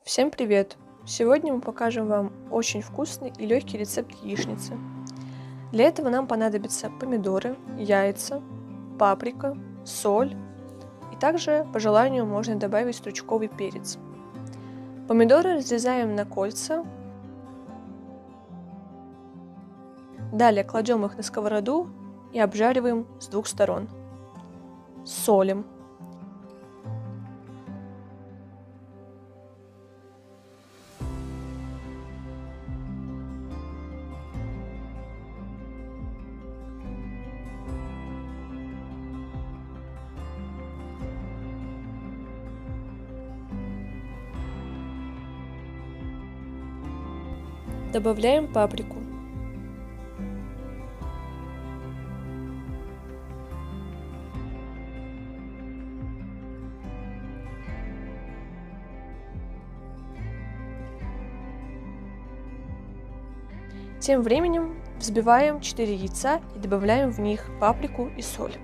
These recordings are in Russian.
Всем привет! Сегодня мы покажем вам очень вкусный и легкий рецепт яичницы. Для этого нам понадобятся помидоры, яйца, паприка, соль и также по желанию можно добавить стручковый перец. Помидоры разрезаем на кольца. Далее кладем их на сковороду и обжариваем с двух сторон. Солим. Добавляем паприку. Тем временем взбиваем 4 яйца и добавляем в них паприку и соль.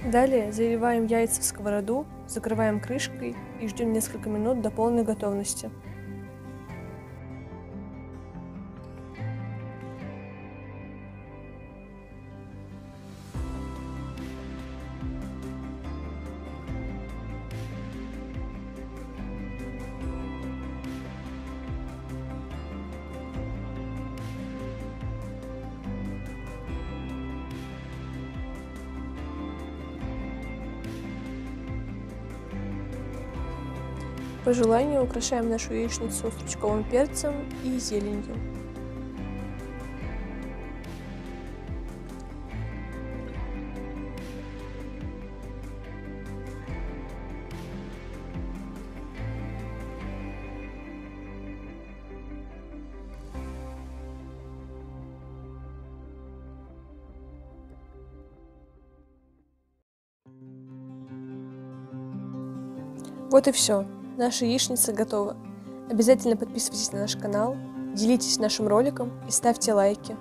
Далее заливаем яйца в сковороду, закрываем крышкой и ждем несколько минут до полной готовности. По желанию украшаем нашу яичницу стручковым перцем и зеленью. Вот и все. Наша яичница готова. Обязательно подписывайтесь на наш канал, делитесь нашим роликом и ставьте лайки.